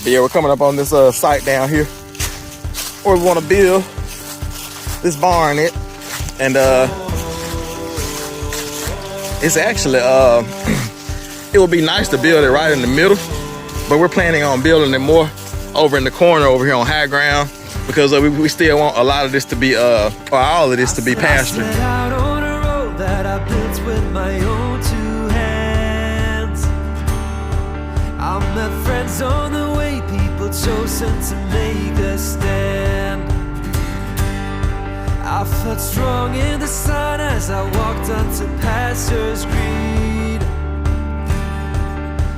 But yeah, we're coming up on this site down here where we want to build this barn and it's actually it would be nice to build it right in the middle, but we're planning on building it more over in the corner over here on high ground, because we still want a lot of this to be or all of this to be pasture. Out on a road that I built with my own two hands. I met friends on the way, people chosen to make a stand. I felt strong in the sun as I walked onto pastures green.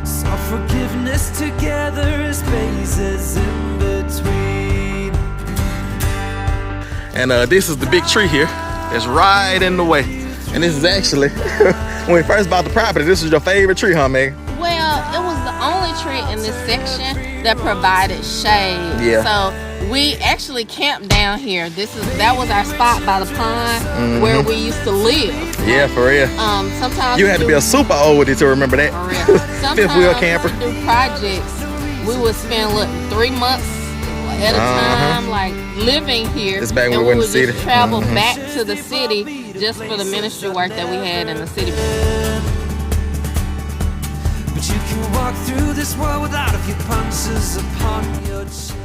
Saw forgiveness together as spaces in between. And this is the big tree here. It's right in the way. And this is actually, when we first bought the property, this was your favorite tree, huh, Meg? Well, it was the only tree in this section that provided shade. Yeah. So we actually camped down here. That was our spot by the pond where we used to live. Yeah, for real. Sometimes You had to be a super oldie to remember that. For real. Sometimes Fifth wheel camper. we do projects. We would spend 3 months at a time, like living here. This back when and we were in would the city. just travel back to the city just for the ministry work that we had in the city. But you can walk through this world without a few punches upon your chin.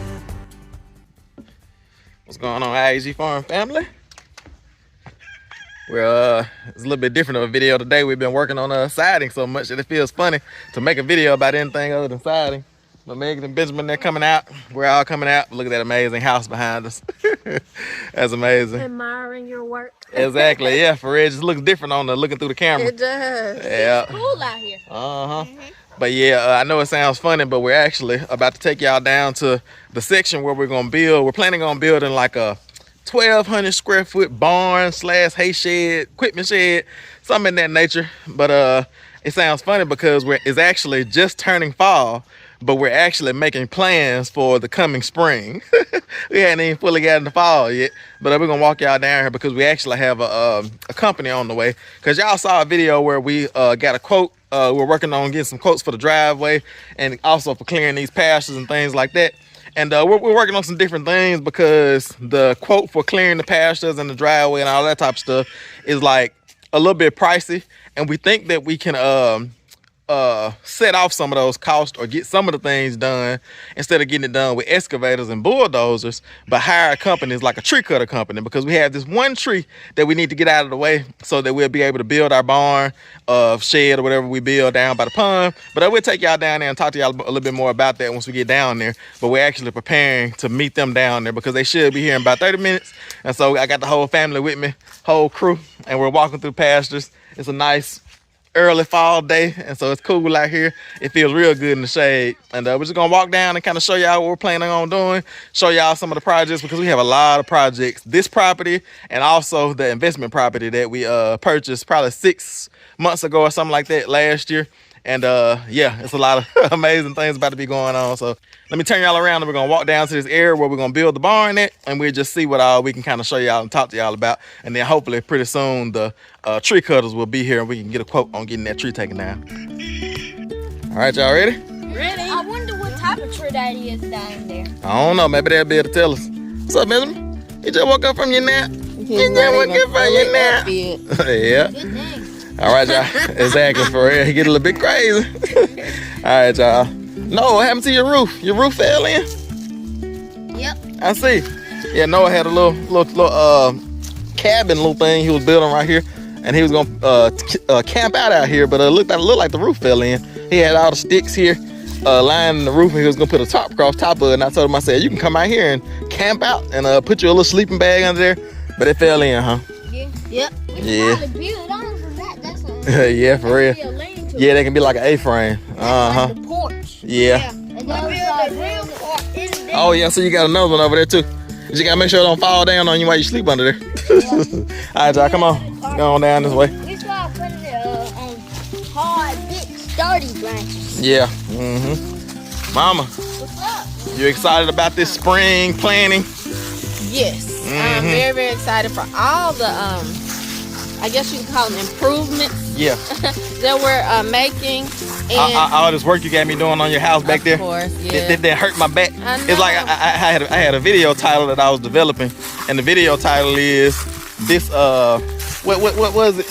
What's going on, I.A.G farm family? Well, it's a little bit different of a video today. We've been working on siding so much that it feels funny to make a video about anything other than siding. But Megan and Benjamin, they're coming out. We're all coming out. Look at that amazing house behind us. That's amazing. Admiring your work. Exactly, yeah, for real. It just looks different on looking through the camera. It does. Yeah. It's cool out here. But yeah, I know it sounds funny, but we're actually about to take y'all down to the section where we're gonna build. We're planning on building like a 1,200 square foot barn / hay shed, equipment shed, something in that nature. But it sounds funny because it's actually just turning fall, but we're actually making plans for the coming spring. We hadn't even fully gotten the fall yet, but we're gonna walk y'all down here because we actually have a company on the way. Cause y'all saw a video where we got a quote. We're working on getting some quotes for the driveway and also for clearing these pastures and things like that. And we're working on some different things because the quote for clearing the pastures and the driveway and all that type of stuff is like a little bit pricey. And we think that we can set off some of those costs or get some of the things done instead of getting it done with excavators and bulldozers, but hire companies like a tree cutter company, because we have this one tree that we need to get out of the way so that we'll be able to build our barn, shed or whatever we build down by the pond. But we'll take y'all down there and talk to y'all a little bit more about that once we get down there. But we're actually preparing to meet them down there because they should be here in about 30 minutes. And so I got the whole family with me, whole crew, and we're walking through pastures. It's a nice early fall day, and so it's cool out here. It feels real good in the shade, and we're just gonna walk down and kind of show y'all what we're planning on doing, show y'all some of the projects, because we have a lot of projects. This property and also the investment property that we purchased probably 6 months ago or something like that last year. And yeah, it's a lot of amazing things about to be going on. So let me turn y'all around and we're gonna walk down to this area where we're gonna build the barn at, and we'll just see what all we can kind of show y'all and talk to y'all about. And then hopefully pretty soon the tree cutters will be here and we can get a quote on getting that tree taken down. All right, y'all ready? Ready? I wonder what type of tree that is down there. I don't know, maybe they'll be able to tell us. What's up, Benjamin? You just woke up from your nap? You just woke up from your nap? Yeah. Good thing. All right, y'all. Exactly, for real. He get a little bit crazy. All right, y'all. No, what happened to your roof? Your roof fell in? Yep. I see. Yeah, Noah had a little cabin little thing he was building right here, and he was gonna camp out here, but it looked like the roof fell in. He had all the sticks here lining the roof, and he was gonna put a top across top of it. And I told him, I said, you can come out here and camp out and put your little sleeping bag under there, but it fell in, huh? Yeah. Yep. Yeah. Build on for that. That's a yeah, for real. Yeah, they can be like an A-frame. like the porch. Yeah. And then Oh yeah, so you got another one over there too. You just gotta make sure it don't fall down on you while you sleep under there. All right, y'all, come on. Go on down this way. We start putting it on hard, big, sturdy branches. Yeah. Mama, What's up? you excited about this spring planting? Yes, I'm very, very excited for all the, I guess you can call them improvements Yeah. that we're making. And All this work you got me doing on your house back there. Of course, yeah. It hurt my back. I know. It's like I had a video title that I was developing, and the video title is this. What was it?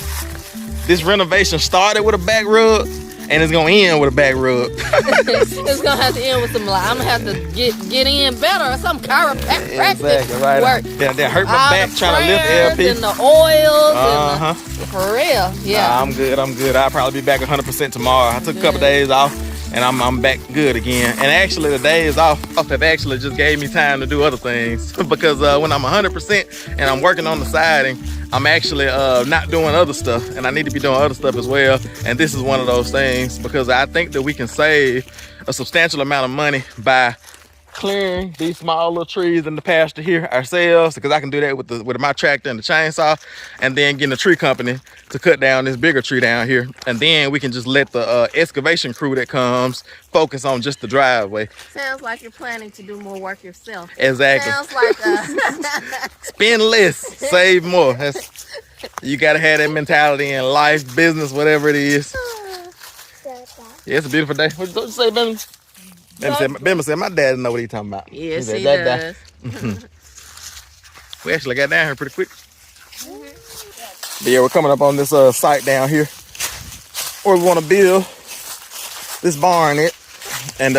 This renovation started with a back rub, and it's gonna end with a back rub. It's gonna have to end with some. I'm gonna have to get in better or some chiropractic Exactly right. work. That hurt my back trying to lift LP. And the oils. For real, yeah. Nah, I'm good. I'll probably be back 100% tomorrow. I took a couple days off, and I'm back good again. And actually, the days off have actually just gave me time to do other things because when I'm 100% and I'm working on the siding, I'm actually not doing other stuff, and I need to be doing other stuff as well. And this is one of those things because I think that we can save a substantial amount of money by clearing these small little trees in the pasture here ourselves, because I can do that with my tractor and the chainsaw, and then getting the tree company to cut down this bigger tree down here, and then we can just let the excavation crew that comes focus on just the driveway. Sounds like you're planning to do more work yourself. Exactly. Sounds like spend less, save more. You gotta have that mentality in life, business, whatever it is. Yeah, it's a beautiful day. What you say, Ben? Ben said, my dad know what he's talking about. Yes, he does. We actually got down here pretty quick. But yeah, we're coming up on this site down here where we want to build this barn. And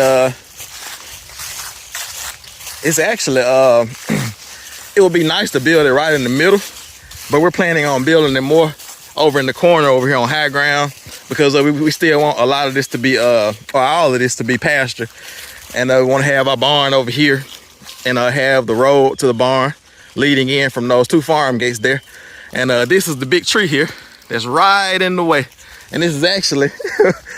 it's actually, it would be nice to build it right in the middle, but we're planning on building it more over in the corner over here on high ground, because we still want a lot of this to be, or all of this to be pasture. And we want to have our barn over here and have the road to the barn leading in from those two farm gates there. And this is the big tree here that's right in the way. And this is actually,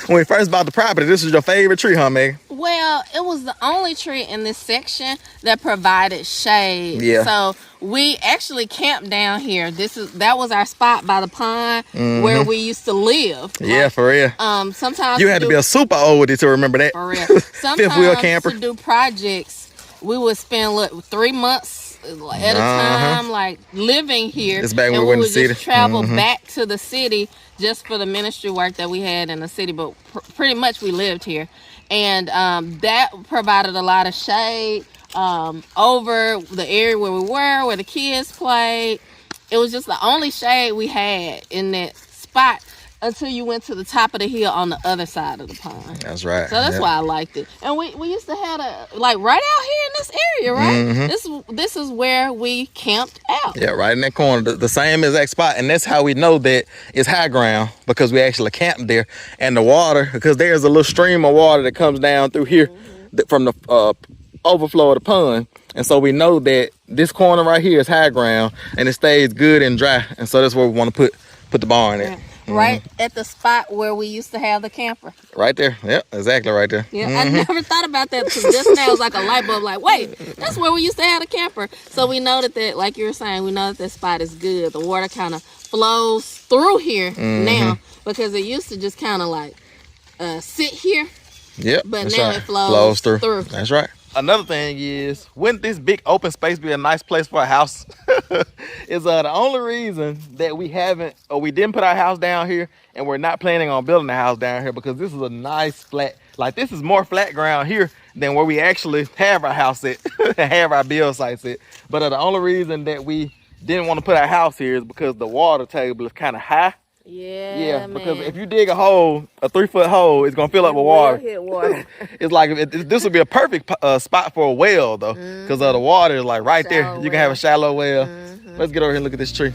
when we first bought the property, this was your favorite tree, huh, Megan? Well, it was the only tree in this section that provided shade. Yeah. So we actually camped down here. That was our spot by the pond where we used to live. Yeah, for real. Sometimes you had to be a super oldie to remember that. For real. Sometimes Fifth wheel camper. To do projects, we would spend 3 months at a time, like living here. It's back when and we went would to the city. just travel back to the city just for the ministry work that we had in the city. But pretty much we lived here, and that provided a lot of shade over the area where we were, where the kids played. It was just the only shade we had in that spot until you went to the top of the hill on the other side of the pond. That's right. So that's why I liked it. And we used to have right out here in this area, right? This is where we camped out. Yeah, right in that corner, the same exact spot. And that's how we know that it's high ground, because we actually camped there. And the water, because there's a little stream of water that comes down through here from the overflow of the pond. And so we know that this corner right here is high ground, and it stays good and dry. And so that's where we want to put the barn at. Right at the spot where we used to have the camper. Right there. Yep, exactly right there. Yeah, I never thought about that, because just now it's like a light bulb, like, wait, that's where we used to have the camper. So we know that, like you were saying, we know that spot is good. The water kind of flows through here now, because it used to just kind of like sit here. Yep. But now it flows through. That's right. Another thing is, wouldn't this big open space be a nice place for a house? Is the only reason that we didn't put our house down here, and we're not planning on building a house down here, because this is a nice flat, like this is more flat ground here than where we actually have our house at, have our build sites at. But the only reason that we didn't want to put our house here is because the water table is kind of high. Yeah, because if you dig a hole, a 3-foot hole, it's gonna fill up with water. Hit water. It's like this would be a perfect spot for a well, though, because the water is like right there. You can have a shallow well. Let's get over here and look at this tree.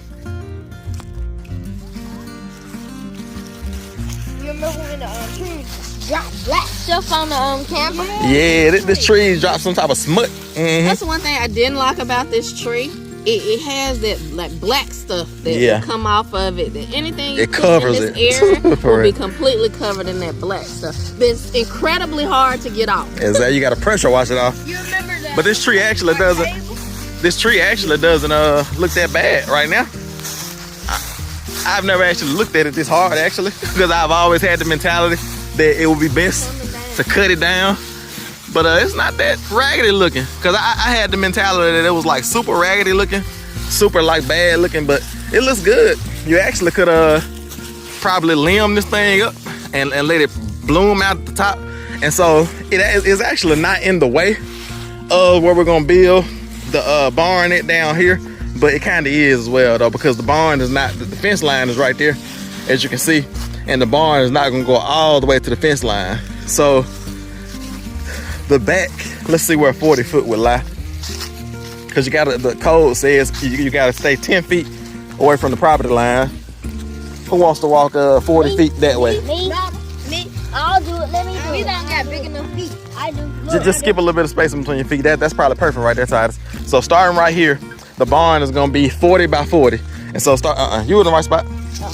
You remember when the trees dropped black stuff on the camper? Yeah, this tree dropped some type of smut. That's one thing I didn't like about this tree. It has that like black stuff that will come off of it. That anything you put in this area will be completely covered in that black stuff. It's incredibly hard to get off. Is that you got to pressure wash it off? You remember that? But this tree actually doesn't. This tree actually doesn't look that bad right now. I've never actually looked at it this hard actually, because I've always had the mentality that it would be best to cut it down. But it's not that raggedy looking, because I had the mentality that it was like super raggedy looking, super like bad looking, but it looks good. You actually could probably limb this thing up and let it bloom out at the top. And so it is actually not in the way of where we're gonna build the barn it down here, but it kind of is as well though, because the barn is not, the fence line is right there, as you can see, and the barn is not gonna go all the way to the fence line. So the back, let's see where 40 foot would lie, because you gotta, the code says you gotta stay 10 feet away from the property line. Who wants to walk 40 feet that way? Me. I'll do it. Let me do it. We don't got big enough feet. I do. Look, Just skip a little bit of space in between your feet. That's probably perfect right there, Titus. So starting right here, the barn is gonna be 40 by 40. And so start, you in the right spot? Oh.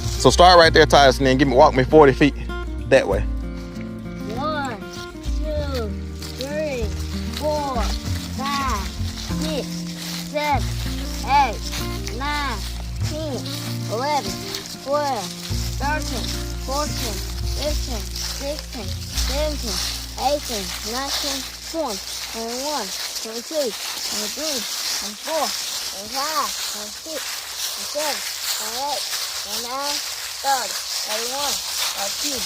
So start right there, Titus, and then walk me 40 feet that way. 1, 2, 3, 4, 5, 6, 7, 8, 9, 10, 11, 12, 13, 14, 15, 16, 17, 18, 19, 20, 21, 22, 23, 24, 25, 26, 27, 28, 29, 30, 31, 32,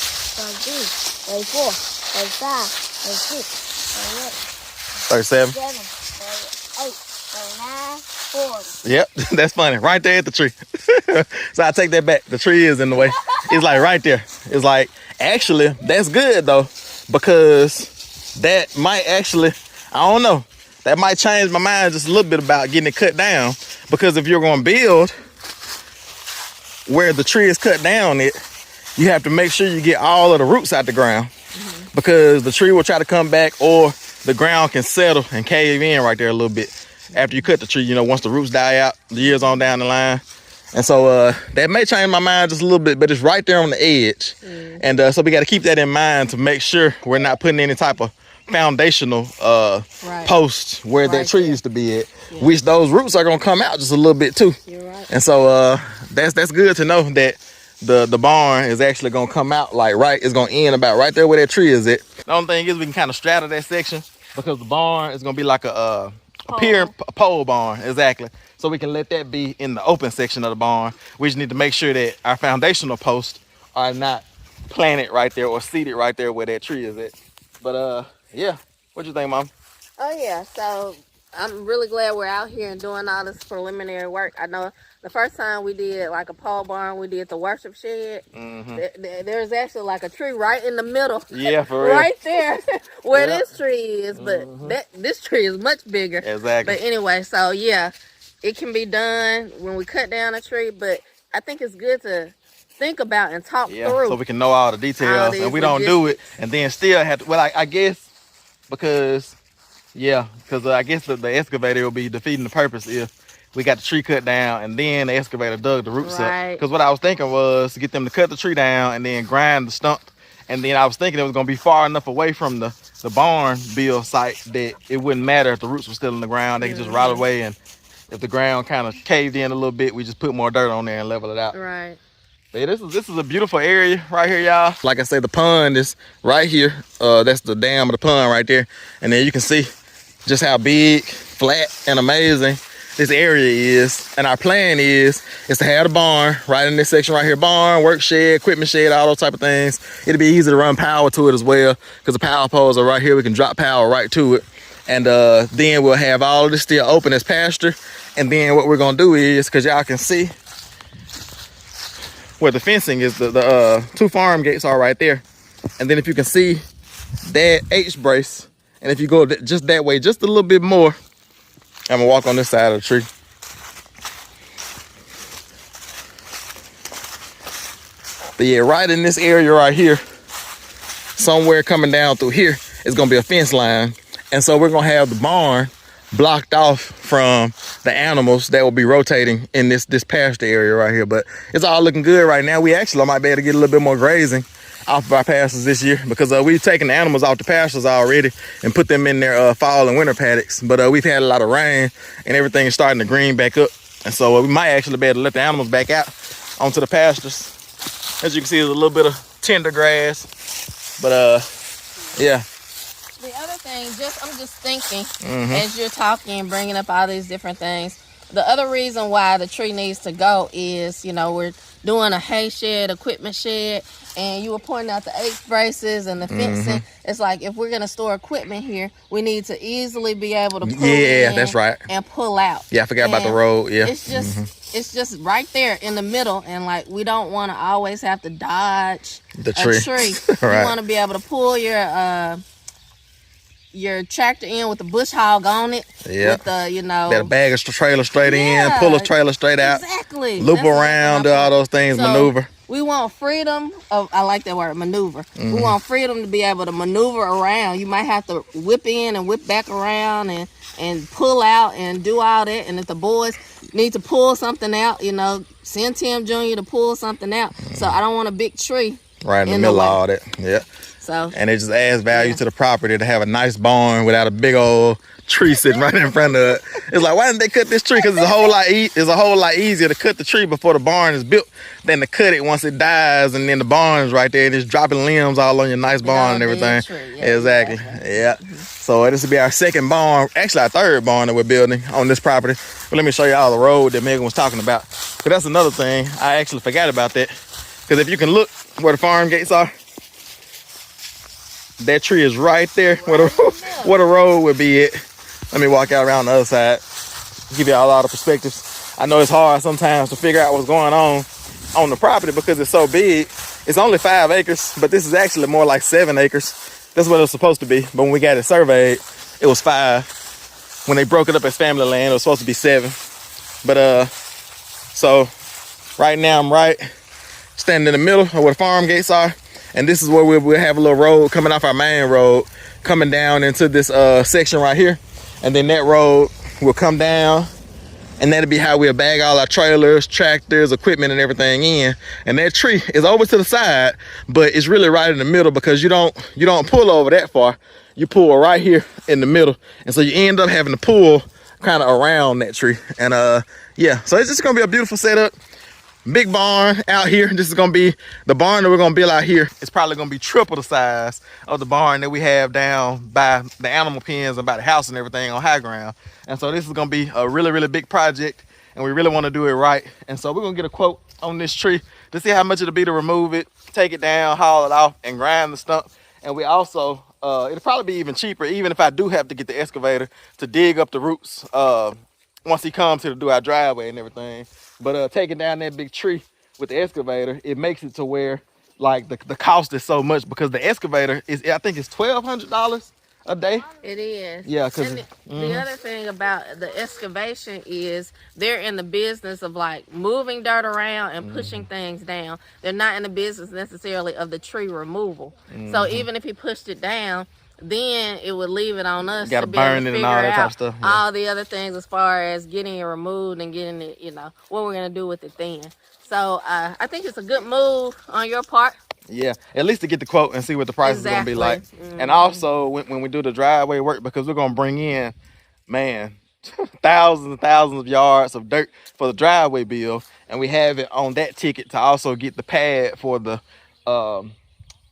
33, 34, 35, 36, 38, 37. 37, 38, 39, 40. Yep, that's funny. Right there at the tree. So I take that back. The tree is in the way. It's like right there. It's like, actually, that's good though, because that might actually, I don't know, that might change my mind just a little bit about getting it cut down. Because if you're going to build where the tree is cut down, you have to make sure you get all of the roots out the ground, because the tree will try to come back, or the ground can settle and cave in right there a little bit after you cut the tree, you know, once the roots die out, the years on down the line. And so that may change my mind just a little bit, but it's right there on the edge. And so we got to keep that in mind to make sure we're not putting any type of foundational posts where that tree used to be at, which those roots are going to come out just a little bit too. You're right. And so that's good to know that the barn is actually going to come out like right, it's going to end about right there where that tree is at. The only thing is we can kind of straddle that section, because the barn is going to be like a pole barn, exactly. So we can let that be in the open section of the barn. We just need to make sure that our foundational posts are not planted right there or seated right there where that tree is at. But yeah, what you think, Mom? Oh yeah, so I'm really glad we're out here and doing all this preliminary work. I know the first time we did like a pole barn, we did the worship shed. There's actually like a tree right in the middle. Yeah, for real. Right there where this tree is, but this tree is much bigger. Exactly. But anyway, so yeah, it can be done when we cut down a tree, but I think it's good to think about and talk through. So we can know all the details, and we don't do it and then still have to, well, I guess because I guess the excavator will be defeating the purpose if we got the tree cut down and then the excavator dug the roots up. Because what I was thinking was to get them to cut the tree down and then grind the stump, and then I was thinking it was going to be far enough away from the barn build site that it wouldn't matter if the roots were still in the ground. They could just rot away, and if the ground kind of caved in a little bit, we just put more dirt on there and level it out. Right. But this is a beautiful area right here, y'all. Like I said, the pond is right here. That's the dam of the pond right there. And then you can see just how big, flat, and amazing this area is. And our plan is to have the barn right in this section right here. Barn, work shed, equipment shed, all those type of things. It'll be easy to run power to it as well, because the power poles are right here. We can drop power right to it. And then we'll have all of this still open as pasture. And then what we're gonna do is, because y'all can see where the fencing is, the two farm gates are right there. And then if you can see that H brace, and if you go just that way, just a little bit more, I'm gonna walk on this side of the tree. But yeah, right in this area right here, somewhere coming down through here, is gonna be a fence line. And so we're gonna have the barn blocked off from the animals that will be rotating in this pasture area right here. But it's all looking good right now. We actually might be able to get a little bit more grazing off of our pastures this year, because we've taken the animals off the pastures already and put them in their fall and winter paddocks. But we've had a lot of rain and everything is starting to green back up. And so we might actually be able to let the animals back out onto the pastures. As you can see, there's a little bit of tender grass. But yeah. The other thing, I'm just thinking as you're talking and bringing up all these different things, the other reason why the tree needs to go is, you know, we're doing a hay shed, equipment shed, and you were pointing out the H braces and the fencing. It's like if we're gonna store equipment here, we need to easily be able to pull in, that's right, and pull out. Yeah, I forgot about the road. Yeah, it's just right there in the middle, and like we don't want to always have to dodge the tree. A tree. Right. You want to be able to pull your tractor in with the bush hog on it. Yeah. With the, you know, that bag a trailer straight in, pull a trailer straight out. Exactly. Loop around, do all those things, so maneuver. We want freedom of, I like that word, maneuver. We want freedom to be able to maneuver around. You might have to whip in and whip back around and pull out and do all that. And if the boys need to pull something out, you know, send Tim Jr. to pull something out. So I don't want a big tree right in the middle of all that. Yeah. So, and it just adds value to the property to have a nice barn without a big old tree sitting right in front of it. It's like, why didn't they cut this tree? Because it's a whole lot easier to cut the tree before the barn is built than to cut it once it dies, and then the barn's right there and it's dropping limbs all on your nice barn and everything. Exactly. Yeah. So this will be our second barn, actually our third barn that we're building on this property. But let me show you all the road that Megan was talking about. Because that's another thing. I actually forgot about that. Because if you can look where the farm gates are, that tree is right there where the road would be at. Let me walk out around the other side, give you all the perspectives. I know it's hard sometimes to figure out what's going on the property because it's so big. It's only 5 acres, but this is actually more like 7 acres. That's what it was supposed to be. But when we got it surveyed, it was 5. When they broke it up as family land, it was supposed to be 7. But so right now I'm right standing in the middle of where the farm gates are. And this is where we'll have a little road coming off our main road, coming down into this section right here. And then that road will come down, and that'll be how we'll bag all our trailers, tractors, equipment, and everything in. And that tree is over to the side, but it's really right in the middle because you don't pull over that far. You pull right here in the middle. And so you end up having to pull kind of around that tree. And yeah, so it's just gonna be a beautiful setup. Big barn out here. This is gonna be the barn that we're gonna build out here. It's probably gonna be triple the size of the barn that we have down by the animal pens and by the house and everything on high ground. And so this is gonna be a really, really big project, and we really want to do it right. And so we're gonna get a quote on this tree to see how much it'll be to remove it, take it down, haul it off, and grind the stump. And we also it'll probably be even cheaper, even if I do have to get the excavator to dig up the roots once he comes here to do our driveway and everything. But taking down that big tree with the excavator, it makes it to where like the cost is so much because the excavator is, I think it's $1,200 a day. It is. Yeah, because the other thing about the excavation is they're in the business of like moving dirt around and pushing things down. They're not in the business necessarily of the tree removal. So even if he pushed it down, then it would leave it on us to be able to figure out all the other things as far as getting it removed and getting it, you know, what we're going to do with it then. So I think it's a good move on your part. Yeah, at least to get the quote and see what the price is going to be like. And also when we do the driveway work, because we're going to bring in, man, thousands and thousands of yards of dirt for the driveway bill. And we have it on that ticket to also get the pad for the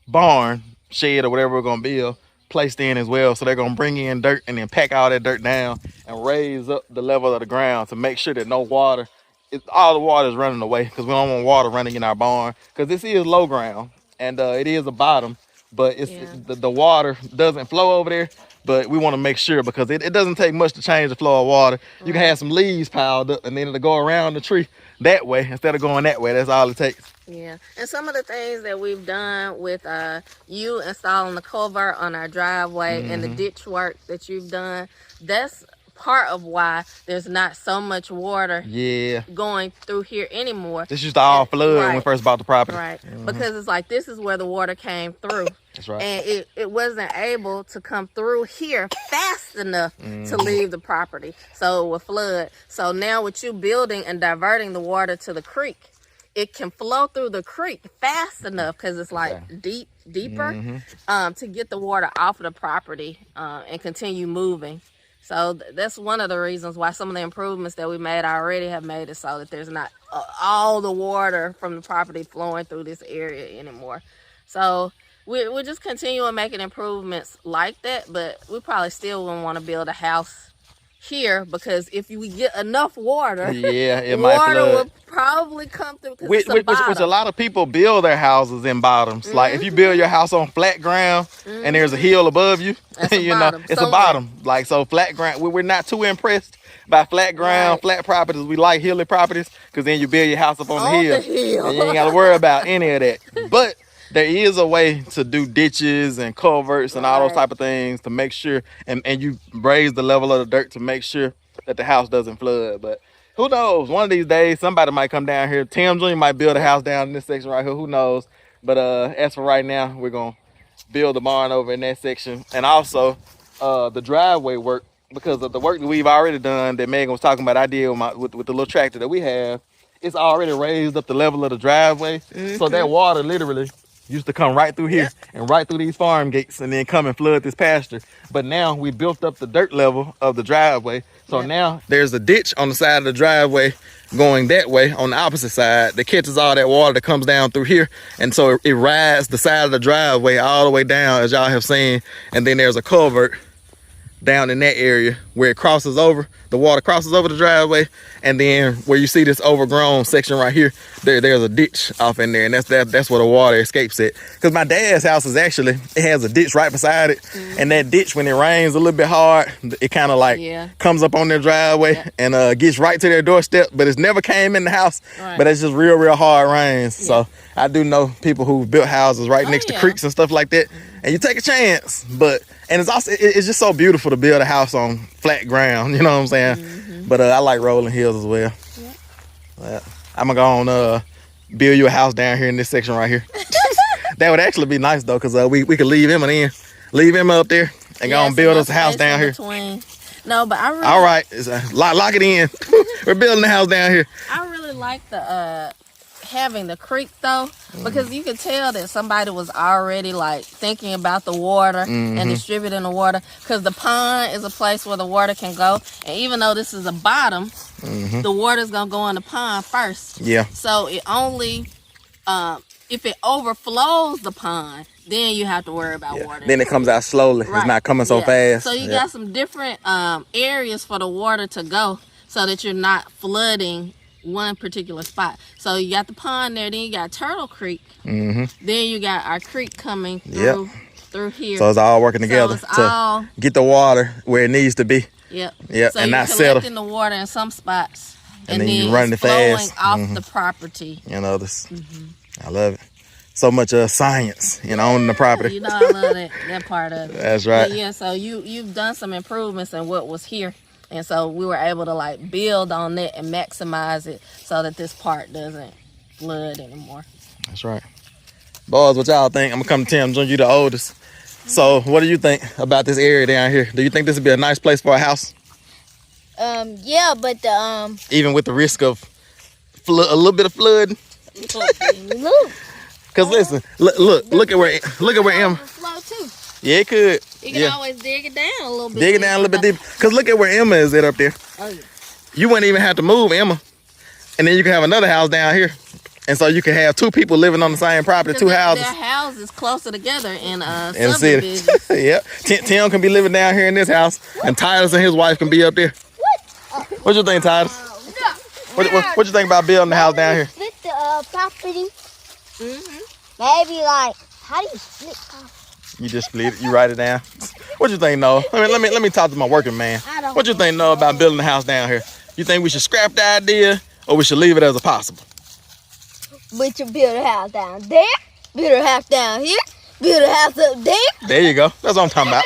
barn shed or whatever we're going to build placed in as well. So they're gonna bring in dirt and then pack all that dirt down and raise up the level of the ground to make sure that no water, all the water is running away, because we don't want water running in our barn, because this is low ground and it is a bottom, but it's the water doesn't flow over there. But we want to make sure, because it doesn't take much to change the flow of water. You can have some leaves piled up and then it'll go around the tree that way instead of going that way. That's all it takes. Yeah, and some of the things that we've done with you installing the culvert on our driveway and the ditch work that you've done, that's part of why there's not so much water going through here anymore. This used to all flood when we first bought the property. Right, because it's like this is where the water came through. That's right. And it wasn't able to come through here fast enough to leave the property, so it would flood. So now with you building and diverting the water to the creek, it can flow through the creek fast enough, because it's like deeper to get the water off of the property and continue moving. So that's one of the reasons why some of the improvements that we made already have made it so that there's not all the water from the property flowing through this area anymore. So we're just continuing making improvements like that, but we probably still wouldn't want to build a house here, because if we get enough water, yeah, it might water flood. will probably come through, because Which it's a bottom. a lot of people build their houses in bottoms. Like if you build your house on flat ground and there's a hill above you, That's a you know, bottom it's somewhere. a bottom. Like, so flat ground, we're not too impressed by flat ground, Right. flat properties. We like hilly properties because then you build your house up on the hill. hill. And you ain't got to worry about any of that. But there is a way to do ditches and culverts and all those Right. type of things to make sure, and you raise the level of the dirt to make sure that the house doesn't flood. But who knows? One of these days, somebody might come down here. Tim Jr. might build a house down in this section right here. Who knows? But as for right now, we're going to build a barn over in that section. And also the driveway work, because of the work that we've already done that Megan was talking about, I did with the little tractor that we have. It's already raised up the level of the driveway. So that water literally used to come right through here and right through these farm gates and then come and flood this pasture. But now we built up the dirt level of the driveway. So now there's a ditch on the side of the driveway going that way on the opposite side that catches all that water that comes down through here. And so it rides the side of the driveway all the way down, as y'all have seen. And then there's a culvert down in that area where it crosses over, the water crosses over the driveway, and then where you see this overgrown section right here, there's a ditch off in there, and that's where the water escapes at. Because my dad's house is actually, it has a ditch right beside it, and that ditch, when it rains a little bit hard, it kind of like comes up on their driveway and gets right to their doorstep, but it's never came in the house, but it's just real hard rains. So I do know people who built houses right next to creeks and stuff like that, and you take a chance, and it's also, it's just so beautiful to build a house on flat ground, you know what I'm saying? But I like rolling hills as well. I'm gonna go on build you a house down here in this section right here. That would actually be nice though, because we could leave Emma leave Emma up there and go and build us a house down here. No, but I really, all right, lock it in. We're building the house down here. I really like the having the creek though, because you could tell that somebody was already like thinking about the water and distributing the water, because the pond is a place where the water can go, and even though this is a bottom, the water's gonna go in the pond first. So it only if it overflows the pond, then you have to worry about water. Then it comes out slowly. It's not coming so fast. So you got some different areas for the water to go, so that you're not flooding one particular spot. So you got the pond there, then you got Turtle Creek, then you got our creek coming through here. So it's all working together to get the water where it needs to be. So and not collecting the water in some spots, and then you run it fast off the property. You know this. I love it. So much science, owning the property. You know, I love that part of it. That's right. But so you've done some improvements in what was here. And so we were able to like build on it and maximize it so that this part doesn't flood anymore. That's right. Boys, what y'all think? I'm gonna come to Tim Jr., you the oldest. So what do you think about this area down here? Do you think this would be a nice place for a house? Yeah, but even with the risk of a little bit of flooding? Cause listen, look at where Emma. Yeah, it could. You can always dig it down a little bit. Dig it down a little bit deeper. Because look at where Emma is at up there. You wouldn't even have to move Emma. And then you can have another house down here. And so you can have two people living on the same property, two houses. Their houses closer together in the city. Tim can be living down here in this house. And Titus and his wife can be up there. What you think, Titus? What you think about building the house down here? Split the property. Maybe like, how do you split property? You just split it. You write it down. What you think, Noah? Let me talk to my working man. What you think, Noah, about building a house down here? You think we should scrap the idea, or we should leave it as a possible? We should build a house down there, build a house down here, build a house up there. There you go. That's what I'm talking about.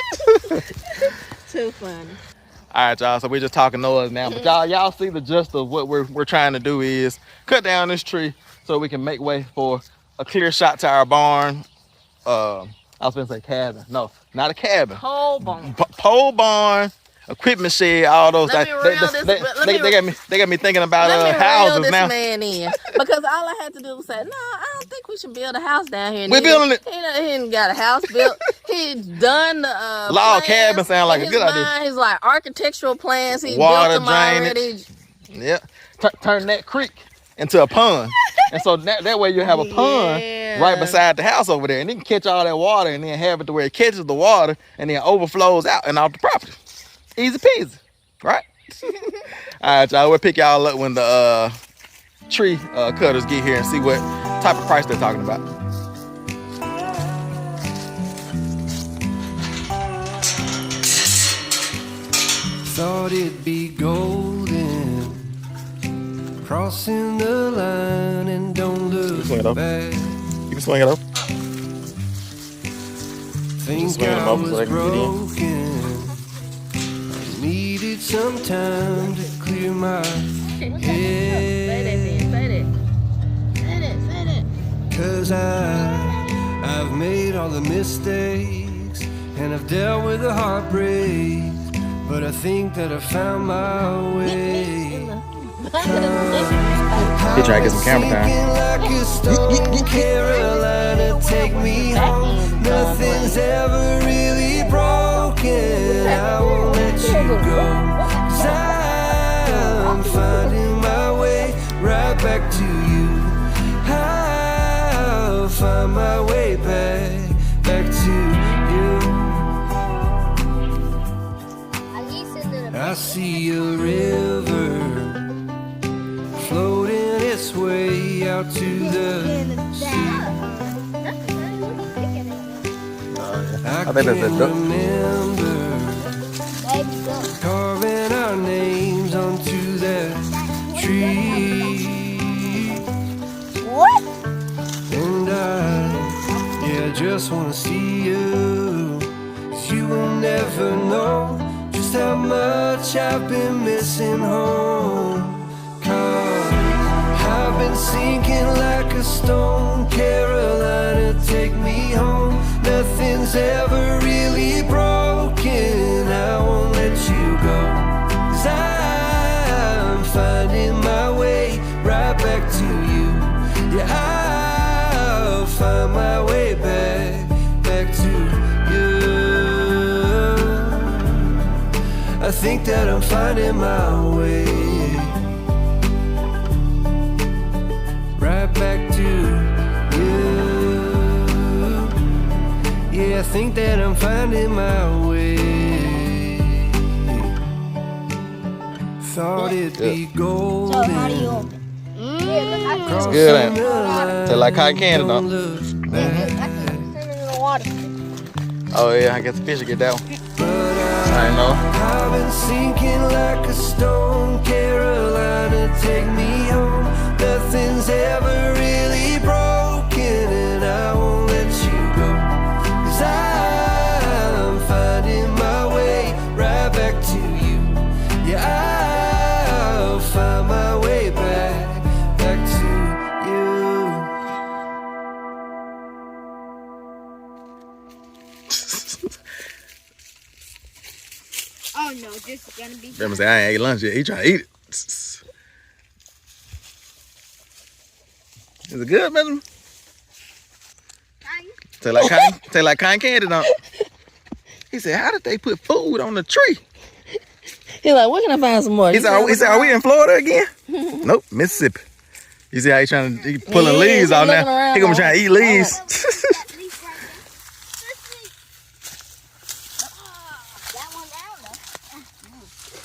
Too funny. All right, y'all. So we're just talking noise now, but y'all see the gist of what we're trying to do is cut down this tree so we can make way for a clear shot to our barn. I was gonna say cabin. No, not a cabin. Pole barn. Pole barn, equipment shed, all those. They got me thinking about houses now. Man in, because all I had to do was say, no, I don't think we should build a house down here. We're building it. He ain't got a house built. He's done the log cabin sound like a good idea. He's like architectural plans. He water built them drainage. Already. Yeah, turn that creek into a pond. And so that way you have a pond right beside the house over there, and you can catch all that water and then have it to where it catches the water and then overflows out and off the property. Easy peasy. Right? All right, y'all. We'll pick y'all up when the tree cutters get here and see what type of price they're talking about. Thought it'd be golden, crossing the line and don't look back. You can swing it up. Think swing them I over so was they can get in. broken. I needed some time to clear my head. Say that. 'Cause I've made all the mistakes and I've dealt with the heartbreak, but I think that I found my way. He trying to get some camera time. Like a stone, Carolina, take me home. Nothing's ever really broken. I won't let you go. 'Cause I'm finding my way right back to you. I'll find my way back to you. I see a river floating its way out to the sea. I think that's a duck. remember carving our names onto that tree. What? And I just wanna see you, 'cause you will never know just how much I've been missing home. 'Cause I've been sinking like a stone, Carolina, take me home. Nothing's ever really broken. I won't let you go. 'Cause I'm finding my way right back to you. Yeah, I'll find my way back to you. I think that I'm finding my way right back to you. Yeah, I think that I'm finding my way. Thought it'd be golden. So how do you open? It's good, ain't it? Taste like cotton candy, though. I can send it in the water. Oh yeah, I guess the fish will get that one. I know. I've been sinking like a stone, Carolina, take me home. Nothing's ever really broken, and I won't let you go. 'Cause I'm finding my way right back to you. Yeah, I'll find my way back to you. Oh no, this is gonna be. Them say I ain't ate lunch yet. He trying to eat it. Is it good, man? Taste like cotton candy, don't it? He said, how did they put food on the tree? He's like, where can I find some more? He said, are we in Florida again? Nope, Mississippi. You see how he pulling leaves out now? He gonna try to eat leaves. That one down though.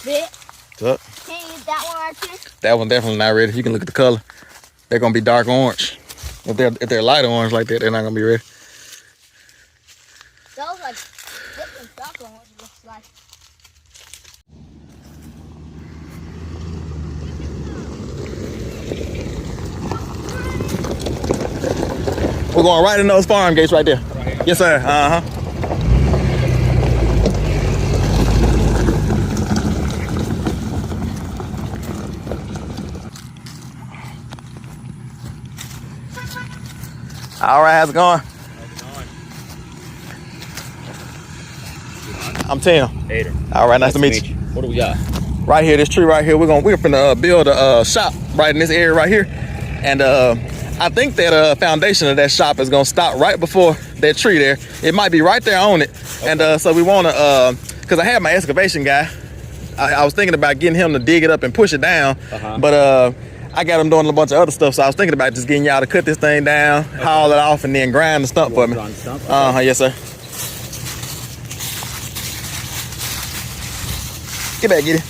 Bit. Tuck. Can't eat that one right there. That one definitely not ready. You can look at the color. They're gonna be dark orange. If they're light orange like that, they're not gonna be ready. Those like different chocolate ones looks like. We're going right in those farm gates right there. Right, yes, sir. Uh-huh. All right, how's it going? I'm Tim. Hater. All right, nice to meet you. What do we got? Right here, this tree right here, we're finna build a shop right in this area right here, and I think that foundation of that shop is gonna stop right before that tree there. It might be right there on it, okay. And so we wanna, cause I had my excavation guy. I was thinking about getting him to dig it up and push it down, but I got him doing a bunch of other stuff, so I was thinking about just getting y'all to cut this thing down, haul it off, and then grind the stump for me. Okay. Yes, sir. Get back, get it.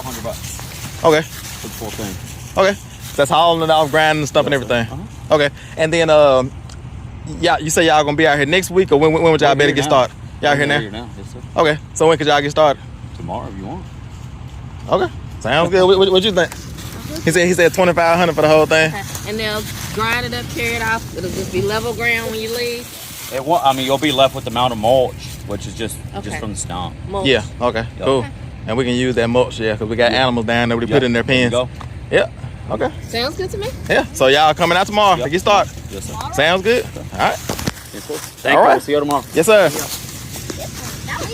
$500 Okay. for the full thing. Okay. That's hauling it off, grinding and stuff and everything. Okay. And then yeah, you say y'all gonna be out here next week, or when would y'all better get started? Y'all here now? Yes, sir. Okay. So when could y'all get started? Tomorrow if you want. Okay. Sounds good. What you think? He said $2,500 for the whole thing. Okay. And they'll grind it up, carry it off. It'll just be level ground when you leave. It won't. I mean, you'll be left with the amount of mulch, which is just Okay. from the stump. Mulch. Yeah. Okay. Yep. Cool. And we can use that mulch, yeah, because we got animals down there we put in their There you pens. go. Yeah. Okay. Sounds good to me. Yeah. So y'all coming out tomorrow to get started. Yes, sir. Sounds good. All right. Yes, sir. Thank All you. right. We'll see you tomorrow. Yes, sir.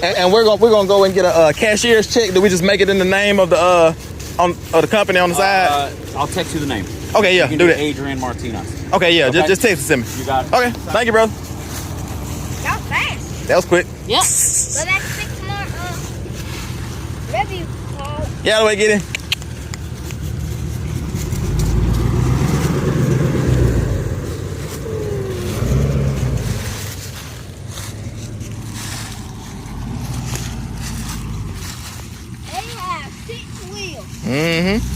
And we're gonna go and get a cashier's check. Do we just make it in the name of the of the company on the side? I'll text you the name. Okay, yeah, You can do that. Adrian Martinez. Okay, yeah, Okay. just text it to me. You got it. Okay, thank you, brother. Y'all fast. That was quick. Yep. But that's 6 more review calls. Yeah, the way get in. They have 6 wheels. Mm-hmm.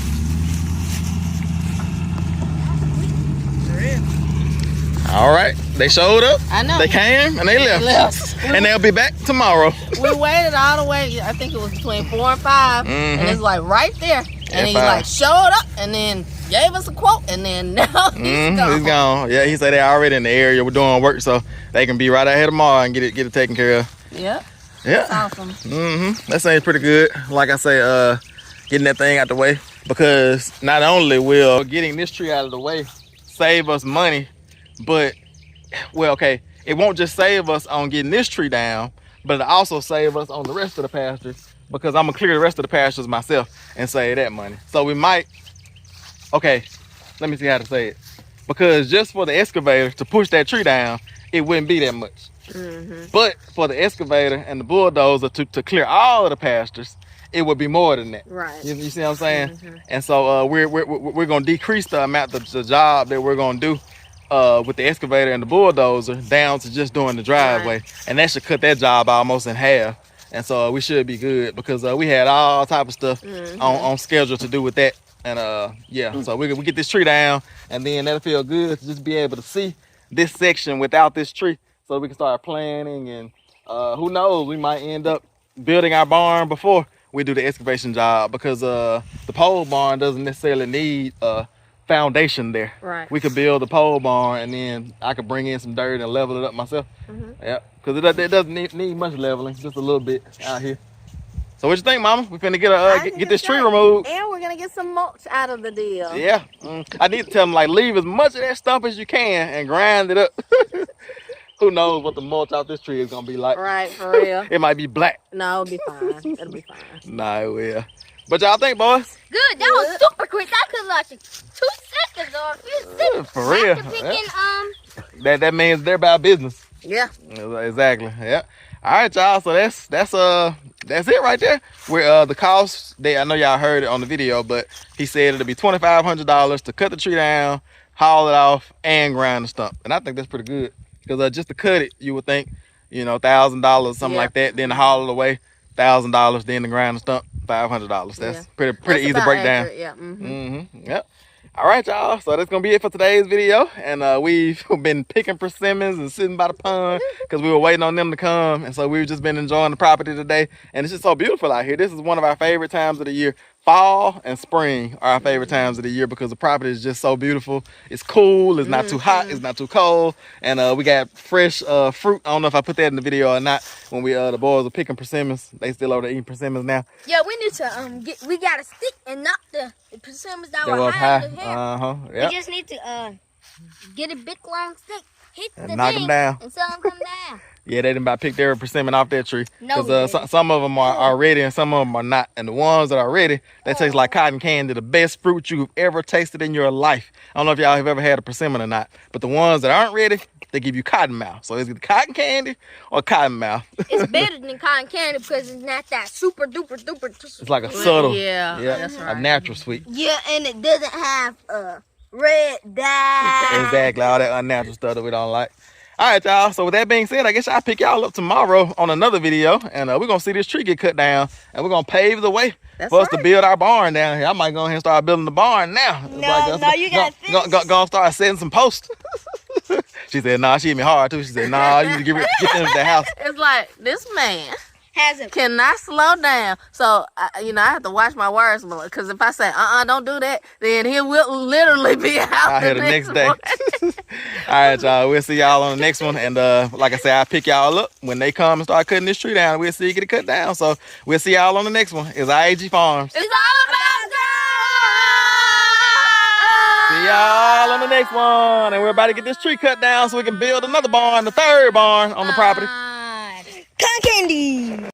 All right, they showed up. I know. They came and they left. And they'll be back tomorrow. We waited all the way. I think it was between 4 and 5, and it's like right there. And he 5. like showed up and then gave us a quote, and then now he's gone. He's gone. Yeah, he said they're already in the area. We're doing work, so they can be right out here tomorrow and get it taken care of. Yep. Yeah. That's awesome. That seems pretty good. Like I say, getting that thing out the way, because not only will getting this tree out of the way save us money, but well, okay, it won't just save us on getting this tree down, but it'll also save us on the rest of the pastures, because I'm gonna clear the rest of the pastures myself and save that money. So we might, okay, let me see how to say it. Because just for the excavator to push that tree down, it wouldn't be that much. But for the excavator and the bulldozer to clear all of the pastures, it would be more than that. Right. You see what I'm saying? And so we're gonna decrease the amount of the job that we're gonna do with the excavator and the bulldozer down to just doing the driveway, and that should cut that job almost in half. And so we should be good, because we had all type of stuff on schedule to do with that. And yeah, so we get this tree down, and then that'll feel good to just be able to see this section without this tree, so we can start planning. And who knows, we might end up building our barn before we do the excavation job, because the pole barn doesn't necessarily need a foundation there. Right. We could build a pole barn, and then I could bring in some dirt and level it up myself. Yeah, because it doesn't need much leveling, just a little bit out here. So what you think, Mama? We finna get this tree removed. And we're gonna get some mulch out of the deal. Yeah, I need to tell them, like, leave as much of that stump as you can and grind it up. Who knows what the mulch out this tree is gonna be like? Right, for real. It might be black. No, it'll be fine. It'll be fine. Nah, it will. But y'all think, boys? Good. That was super quick. That could last 2 seconds or a few seconds. For real. After picking, That means they're about business. Yeah. Exactly. Yeah. All right, y'all. So that's it right there. We're the cost. I know y'all heard it on the video, but he said it'll be $2,500 to cut the tree down, haul it off, and grind the stump. And I think that's pretty good, because just to cut it, you would think, $1,000, something like that. Then to haul it away, $1,000. Then to grind the stump, $500. That's pretty easy breakdown. Accurate, yeah. Yep. All right, y'all. So that's gonna be it for today's video. And we've been picking persimmons and sitting by the pond because we were waiting on them to come. And so we've just been enjoying the property today. And it's just so beautiful out here. This is one of our favorite times of the year. Fall and spring are our favorite times of the year, because the property is just so beautiful. It's cool. It's not too hot. It's not too cold. And we got fresh fruit. I don't know if I put that in the video or not. When the boys are picking persimmons, they still over there eating persimmons now. yeah, we need to we got a stick and knock the persimmons that They were were high high. in the hair. Yep. We just need to get a big long stick, hit And the knock 'em thing, down. and tell them come down. Yeah, they didn't about pick their persimmon off that tree. No, Because some of them are ready and some of them are not. And the ones that are ready, they taste like cotton candy, the best fruit you've ever tasted in your life. I don't know if y'all have ever had a persimmon or not, but the ones that aren't ready, they give you cotton mouth. So it's either cotton candy or cotton mouth. It's better than cotton candy because it's not that super duper duper. It's like a subtle, Yeah, that's a right. natural sweet. Yeah, and it doesn't have red dye. Exactly, all that unnatural stuff that we don't like. All right, y'all. So with that being said, I guess I'll pick y'all up tomorrow on another video, and we're gonna see this tree get cut down, and we're gonna pave the way for us to build our barn down here. I might go ahead and start building the barn now. No, you got this. Gonna start setting some posts. She said, "Nah." She hit me hard too. She said, "Nah, you need to get them to the house." It's like this man Hasn't. cannot slow down. So, I have to watch my words more. Because if I say, don't do that, then he will literally be out here the next day. All right, y'all. We'll see y'all on the next one. And like I said, I'll pick y'all up when they come and start cutting this tree down. We'll see you get it cut down. So we'll see y'all on the next one. It's I.A.G Farms. It's all about God. See y'all on the next one. And we're about to get this tree cut down so we can build another barn, the third barn on the property. Cotton candy.